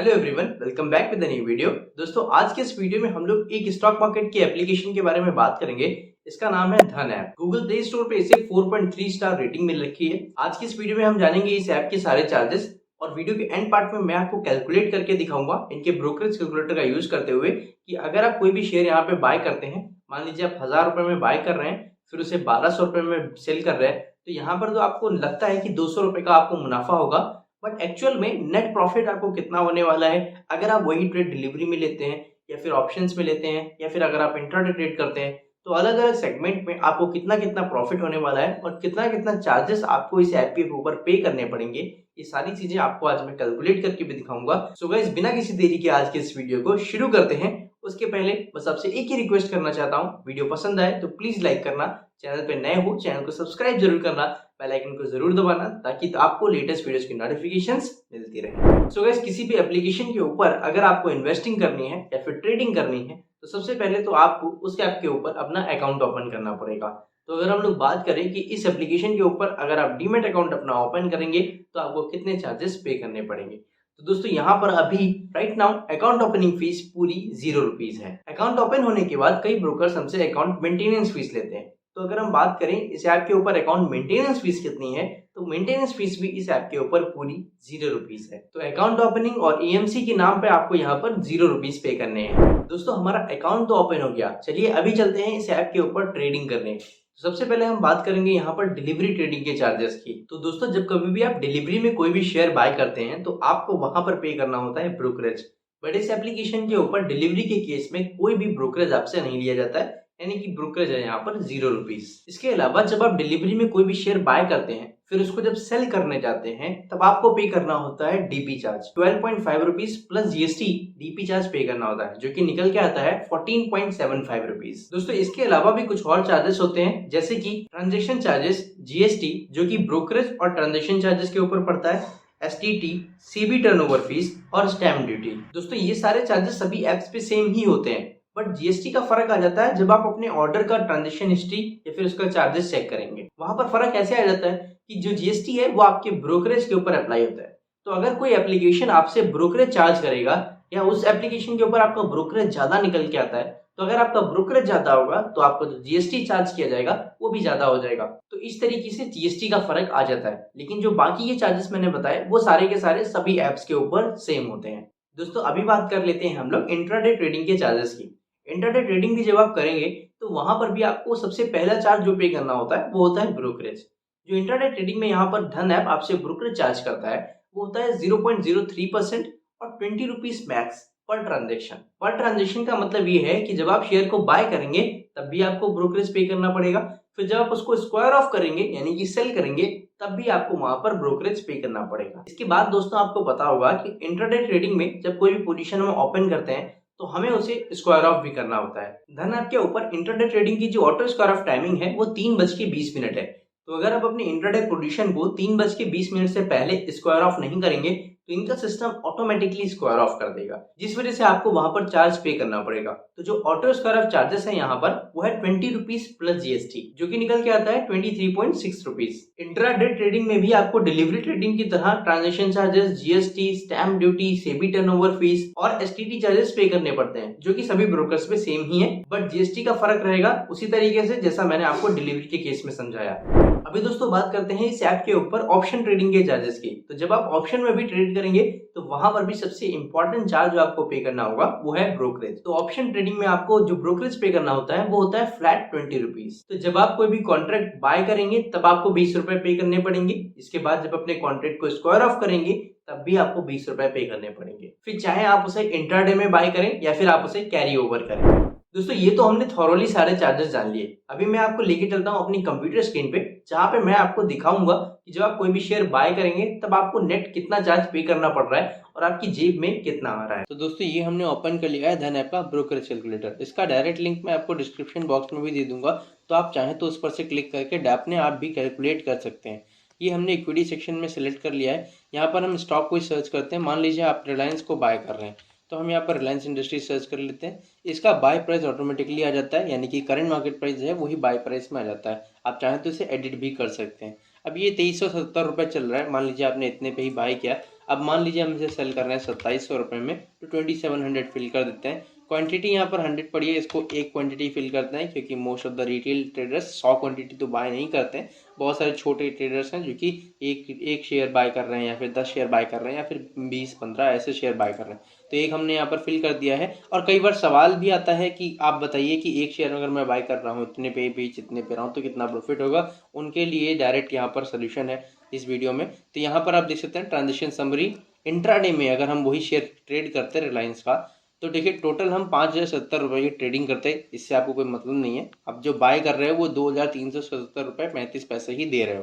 Hello everyone, welcome back with the new video. दोस्तों, आज के इस वीडियो में हम लोग एक स्टॉक मार्केट की एप्लीकेशन के बारे में बात करेंगे। इसका नाम है धन ऐप। गूगल प्ले स्टोर पे इसे 4.3 स्टार रेटिंग मिल रखी है। आज की इस वीडियो में हम जानेंगे इस ऐप के सारे चार्जेस और वीडियो के एंड पार्ट में मैं आपको कैलकुलेट करके दिखाऊंगा इनके ब्रोकरेज कैलकुलेटर का यूज करते हुए कि अगर आप कोई भी शेयर यहाँ पे बाय करते हैं, मान लीजिए आप 1000 रुपए में बाय कर रहे हैं, फिर उसे 1200 रुपए में सेल कर रहे हैं, तो यहाँ पर तो आपको लगता है कि 200 रुपए का आपको मुनाफा होगा, बट एक्चुअल में नेट प्रॉफिट आपको कितना होने वाला है अगर आप वही ट्रेड डिलीवरी में लेते हैं या फिर ऑप्शंस में लेते हैं या फिर अगर आप इंट्राडे ट्रेड करते हैं, तो अलग अलग सेगमेंट में आपको कितना कितना प्रॉफिट होने वाला है और कितना कितना चार्जेस आपको इस ऐप के ऊपर पे करने पड़ेंगे। ये सारी चीजें आपको आज मैं कैलकुलेट करके भी दिखाऊंगा। सो गाइस, बिना किसी देरी के आज के इस वीडियो को शुरू करते हैं। उसके पहले बस आपसे एक ही रिक्वेस्ट करना चाहता हूँ, वीडियो पसंद आए तो प्लीज लाइक करना, चैनल पे नए हो चैनल को सब्सक्राइब जरूर करना, बेल आइकन को जरूर दबाना ताकि आपको लेटेस्ट वीडियोस की नोटिफिकेशंस मिलती रहे। सो गाइस, किसी भी एप्लीकेशन के ऊपर अगर आपको इन्वेस्टिंग करनी है या फिर ट्रेडिंग करनी है तो सबसे पहले तो आपको उस ऐप के ऊपर अपना अकाउंट ओपन करना पड़ेगा। तो अगर हम लोग बात करें कि इस एप्लीकेशन के ऊपर अगर आप डीमैट अकाउंट अपना ओपन करेंगे तो आपको कितने चार्जेस पे करने पड़ेंगे, तो दोस्तों यहाँ पर अभी right now account opening fees पूरी 0 रुपीज है। अकाउंट ओपन होने के बाद कई ब्रोकर्स हमसे अकाउंट मेंटेनेंस फीस लेते हैं। तो अगर हम बात करें इस ऐप के ऊपर अकाउंट मेंटेनेंस फीस कितनी है, तो मेंटेनेंस फीस भी इस ऐप के ऊपर पूरी 0 रुपीज है। तो अकाउंट ओपनिंग और ईएमसी के नाम पे आपको यहाँ पर 0 रुपीज पे करने हैं। दोस्तों, हमारा अकाउंट तो ओपन हो गया, चलिए अभी चलते हैं इस ऐप के ऊपर ट्रेडिंग करने। तो सबसे पहले हम बात करेंगे यहाँ पर डिलीवरी ट्रेडिंग के चार्जेस की। तो दोस्तों, जब कभी भी आप डिलीवरी में कोई भी शेयर बाय करते हैं तो आपको वहां पर पे करना होता है ब्रोकरेज। बट इस एप्लीकेशन के ऊपर डिलीवरी के केस में कोई भी ब्रोकरेज आपसे नहीं लिया जाता है, यानी कि ब्रोकरेज है यहाँ पर 0 रुपीज। इसके अलावा जब आप डिलीवरी में कोई भी शेयर बाय करते हैं फिर उसको जब सेल करने जाते हैं तब आपको पे करना होता है DP charge 12.5 rupees plus GST DP charge पे करना होता है, जो कि निकल के आता है 14.75 रुपीज। दोस्तों, इसके अलावा भी कुछ और चार्जेस होते हैं जैसे कि ट्रांजेक्शन चार्जेस, जीएसटी जो कि ब्रोकरेज और ट्रांजेक्शन चार्जेस के ऊपर पड़ता है, एसटीटी, सीबी टर्नओवर फीस और स्टैम्प ड्यूटी। दोस्तों, ये सारे चार्जेस सभी एप्स पे सेम ही होते हैं, बट जीएसटी का फर्क आ जाता है जब आप अपने ऑर्डर का ट्रांजेक्शन हिस्ट्री या फिर उसका चार्जेस चेक करेंगे। वहां पर फर्क ऐसे आ जाता है कि जो जीएसटी है वो आपके ब्रोकरेज के ऊपर अप्लाई होता है। तो अगर कोई एप्लीकेशन आपसे ब्रोकरेज चार्ज करेगा या उस एप्लीकेशन के ऊपर आपका ब्रोकरेज ज्यादा निकल के आता है, तो अगर आपका ब्रोकरेज ज्यादा होगा तो आपको जो जीएसटी चार्ज किया जाएगा वो भी ज्यादा हो जाएगा। तो इस तरीके से जीएसटी का फर्क आ जाता है, लेकिन जो बाकी ये चार्जेस मैंने बताए वो सारे के सारे सभी एप्स के ऊपर सेम होते हैं। दोस्तों, अभी बात कर लेते हैं हम लोग इंट्राडे ट्रेडिंग के चार्जेस की। इंट्राडे ट्रेडिंग भी जब आप करेंगे तो वहां पर भी आपको सबसे पहला चार्ज जो पे करना होता है वो होता है ब्रोकरेज। जो इंट्राडे ट्रेडिंग में यहाँ पर धन ऐप आपसे ब्रोकरेज चार्ज करता है वो होता है 0.03% और 20 rupees max per transaction. Per transaction का मतलब ये है कि जब आप शेयर को बाय करेंगे तब भी आपको ब्रोकरेज पे करना पड़ेगा, फिर जब आप उसको स्क्वायर ऑफ करेंगे यानी कि सेल करेंगे तब भी आपको वहां पर ब्रोकरेज पे करना पड़ेगा। इसके बाद दोस्तों, आपको पता होगा कि इंट्राडे ट्रेडिंग में जब कोई भी पोजीशन हम ओपन करते हैं तो हमें उसे स्क्वायर ऑफ भी करना होता है। धन ऐप के ऊपर इंट्राडे ट्रेडिंग की जो ऑटो स्क्वायर ऑफ टाइमिंग है वो 3:20 है। तो अगर आप अपनी इंट्राडे पोजीशन को 3:20 से पहले स्क्वायर ऑफ नहीं करेंगे तो इनका सिस्टम ऑटोमेटिकली स्क्वायर ऑफ कर देगा, जिस वजह से आपको वहां पर चार्ज पे करना पड़ेगा। तो जो ऑटो स्क्वायर ऑफ चार्जेस है यहाँ पर वो है 20 रुपीज प्लस जीएसटी, जो कि निकल के आता है 23.6 रुपीज। इंट्राडे ट्रेडिंग में भी आपको डिलीवरी ट्रेडिंग की तरह transaction charges, GST, stamp duty, SEBI turnover fees और एसटीटी चार्जेस पे करने पड़ते हैं, जो कि सभी ब्रोकर्स में सेम ही है, बट जीएसटी का फर्क रहेगा उसी तरीके से जैसा मैंने आपको डिलीवरी के केस में समझाया। अभी दोस्तों बात करते हैं इस ऐप के ऊपर ऑप्शन ट्रेडिंग के चार्जेस की। तो जब आप ऑप्शन में भी ट्रेड करेंगे तो वहां पर भी सबसे इंपॉर्टेंट चार्ज जो आपको पे करना होगा वो है ब्रोकरेज। तो ऑप्शन ट्रेडिंग में आपको जो ब्रोकरेज पे करना होता है वो होता है फ्लैट 20 रुपीज। तो जब आप कोई भी कॉन्ट्रैक्ट बाय करेंगे तब आपको 20 रुपए पे करने पड़ेंगे। इसके बाद जब अपने कॉन्ट्रैक्ट को स्क्वायर ऑफ करेंगे तब भी आपको 20 रुपए पे करने पड़ेंगे, फिर चाहे आप उसे इंट्राडे में बाय करें या फिर आप उसे कैरी ओवर करें। दोस्तों, ये तो हमने थॉरोली सारे चार्जेस जान लिए। अभी मैं आपको लेके चलता हूँ अपनी कंप्यूटर स्क्रीन पे, जहाँ पे मैं आपको दिखाऊंगा कि जब आप कोई भी शेयर बाय करेंगे तब आपको नेट कितना चार्ज पे करना पड़ रहा है और आपकी जेब में कितना आ रहा है। तो दोस्तों, ये हमने ओपन कर लिया है धन ऐप का ब्रोकरेज कैलकुलेटर। इसका डायरेक्ट लिंक मैं आपको डिस्क्रिप्शन बॉक्स में भी दे दूंगा, तो आप चाहें तो उस पर से क्लिक करके अपने आप भी कैलकुलेट कर सकते हैं। ये हमने इक्विटी सेक्शन में सेलेक्ट कर लिया है। यहाँ पर हम स्टॉक को सर्च करते हैं। मान लीजिए आप रिलायंस को बाय कर रहे हैं, तो हम यहाँ पर रिलायंस इंडस्ट्री सर्च कर लेते हैं। इसका बाय प्राइस ऑटोमेटिकली आ जाता है, यानी कि करंट मार्केट प्राइस है वही बाय प्राइस में आ जाता है। आप चाहें तो इसे एडिट भी कर सकते हैं। अब ये 2370 रुपये चल रहा है, मान लीजिए आपने इतने पे ही बाय किया। अब मान लीजिए हम इसे सेल कर रहे हैं 2700 रुपये में, तो 2700 फिल कर देते हैं। क्वांटिटी यहाँ पर 100 पड़ी है, इसको एक क्वांटिटी फिल करते हैं क्योंकि most of the retail traders 100 quantity तो बाय नहीं करते हैं। बहुत सारे छोटे ट्रेडर्स हैं जो कि एक शेयर बाय कर रहे हैं या फिर 10 शेयर बाय कर रहे हैं या फिर 20-15 ऐसे शेयर बाय कर रहे हैं। तो एक हमने यहाँ पर फिल कर दिया है। और कई बार सवाल भी आता है कि आप बताइए कि एक शेयर अगर मैं बाय कर रहा हूँ इतने पे बेच इतने पे रहा हूँ तो कितना प्रॉफिट होगा। उनके लिए डायरेक्ट यहाँ पर सोल्यूशन है इस वीडियो में। तो यहाँ पर आप देख सकते हैं ट्रांजेक्शन समरी। इंट्राडे में अगर हम वही शेयर ट्रेड करते हैं रिलायंस का, तो देखिए टोटल हम 5,070 रुपये की ट्रेडिंग करते हैं। इससे आपको कोई मतलब नहीं है। अब जो बाय कर रहे हो वो 2,377 रुपये 35 पैसे ही दे रहे हो।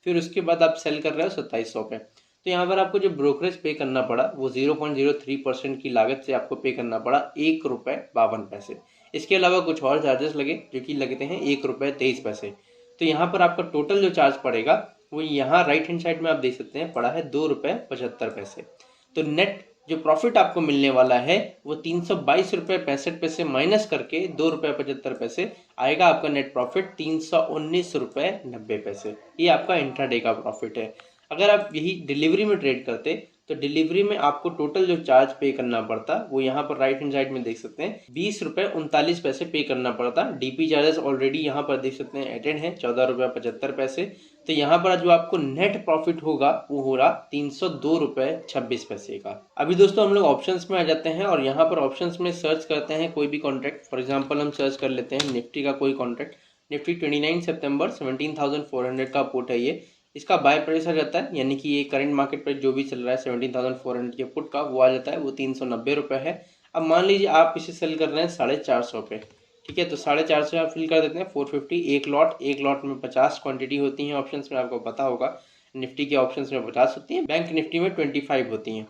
फिर उसके बाद आप सेल कर रहे हो 2700 पे। तो यहाँ पर आपको जो ब्रोकरेज पे करना पड़ा वो 0.03% की लागत से आपको पे करना पड़ा 1 रुपये 52 पैसे। इसके अलावा कुछ और चार्जेस लगे जो कि लगते हैं 1 रुपये 23 पैसे। तो यहाँ पर आपका टोटल जो चार्ज पड़ेगा वो यहाँ राइट हैंड साइड में आप देख सकते हैं पड़ा है 2 रुपये 75 पैसे। तो नेट जो प्रॉफिट आपको मिलने वाला है वो 322 रुपये 65 पैसे माइनस करके 2 रुपये 75 पैसे आएगा। आपका नेट प्रॉफिट 319 रुपये 90 पैसे। ये आपका इंट्राडे का प्रॉफिट है। अगर आप यही डिलीवरी में ट्रेड करते तो डिलीवरी में आपको टोटल जो चार्ज पे करना पड़ता वो यहाँ पर राइट हैंड साइड में देख सकते हैं 20 रुपये 39 पैसे पे करना पड़ता। डीपी चार्जेस ऑलरेडी यहाँ पर देख सकते हैं एडेड है 14 रुपये 75 पैसे। तो यहाँ पर जो आपको नेट प्रॉफिट होगा वो हो रहा 302 रुपये 26 पैसे का। अभी दोस्तों हम लोग ऑप्शंस में आ जाते हैं और यहाँ पर ऑप्शंस में सर्च करते हैं कोई भी कॉन्ट्रैक्ट। फॉर एग्जांपल हम सर्च कर लेते हैं निफ्टी का कोई कॉन्ट्रैक्ट। निफ्टी 29 सितंबर 17,400 का पुट है ये। इसका बाय प्राइस आ जाता है यानी कि ये करंट मार्केट प्राइस जो भी चल रहा है 17,400 के पुट का वो आ जाता है वो 390 रुपये है। अब मान लीजिए आप इसे सेल कर रहे हैं 450 पे। ठीक है, तो 450 आप फिल कर देते हैं 450 एक लॉट में 50 क्वांटिटी होती हैं। ऑप्शंस में आपको पता होगा निफ्टी के ऑप्शंस में 50 होती हैं, बैंक निफ्टी में 25 होती हैं।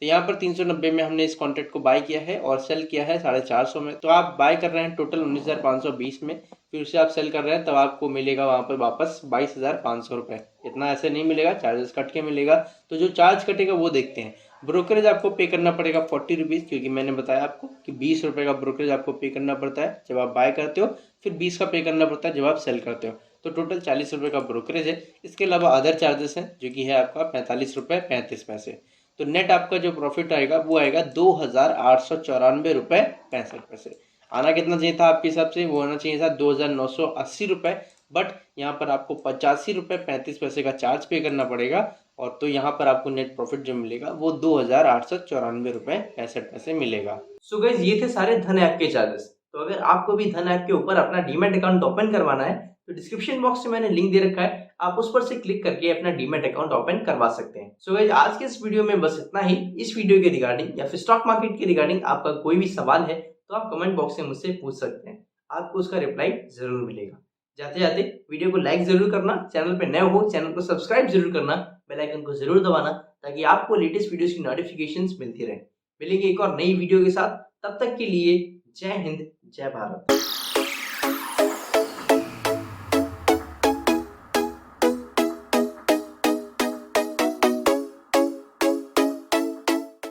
तो यहाँ पर 390 में हमने इस कॉन्ट्रैक्ट को बाय किया है और सेल किया है 450 में। तो आप बाय कर रहे हैं टोटल 19,520 में, फिर उसे आप सेल कर रहे हैं तब आपको मिलेगा वहाँ पर वापस 22,500 रुपये। इतना ऐसे नहीं मिलेगा, चार्जेस कट के मिलेगा। तो जो चार्ज कटेगा वो देखते हैं। ब्रोकरेज आपको पे करना पड़ेगा 40 रुपीज़, क्योंकि मैंने बताया आपको कि 20 रुपये का ब्रोकरेज आपको पे करना पड़ता है जब आप बाय करते हो, फिर 20 का पे करना पड़ता है जब आप सेल करते हो। तो टोटल 40 रुपये का ब्रोकरेज है। इसके अलावा अदर चार्जेस हैं जो कि है आपका 45 रुपये 35 पैसे। तो नेट आपका जो प्रॉफिट आएगा वो आएगा 2,894 रुपये 65 पैसे। आना कितना चाहिए था आपके हिसाब से? वो आना चाहिए था 2,980 रुपये। बट यहाँ पर आपको 85 रुपये 35 पैसे का चार्ज पे करना पड़ेगा और तो यहाँ पर आपको नेट प्रॉफिट जो मिलेगा वो 2,894 रुपये 65 पैसे मिलेगा। सो गाइस ये थे सारे धन ऐप के चार्जेस। तो अगर आपको भी धन ऐप के ऊपर अपना डीमैट अकाउंट ओपन करवाना है तो डिस्क्रिप्शन बॉक्स में मैंने लिंक दे रखा है, आप उस पर से क्लिक करके अपना डीमैट अकाउंट ओपन करवा सकते हैं। सो गाइस आज के इस वीडियो में बस इतना ही। इस वीडियो के रिगार्डिंग या फिर स्टॉक मार्केट के रिगार्डिंग आपका कोई भी सवाल है तो आप कमेंट बॉक्स से मुझसे पूछ सकते हैं, आपको उसका रिप्लाई जरूर मिलेगा। जाते जाते वीडियो को लाइक जरूर करना, चैनल पे नए हो चैनल को सब्सक्राइब जरूर करना, बेल आइकन को जरूर दबाना ताकि आपको लेटेस्ट वीडियोस की नोटिफिकेशंस मिलती रहे। मिलेंगे एक और नई वीडियो के साथ, तब तक के लिए जय हिंद जय भारत।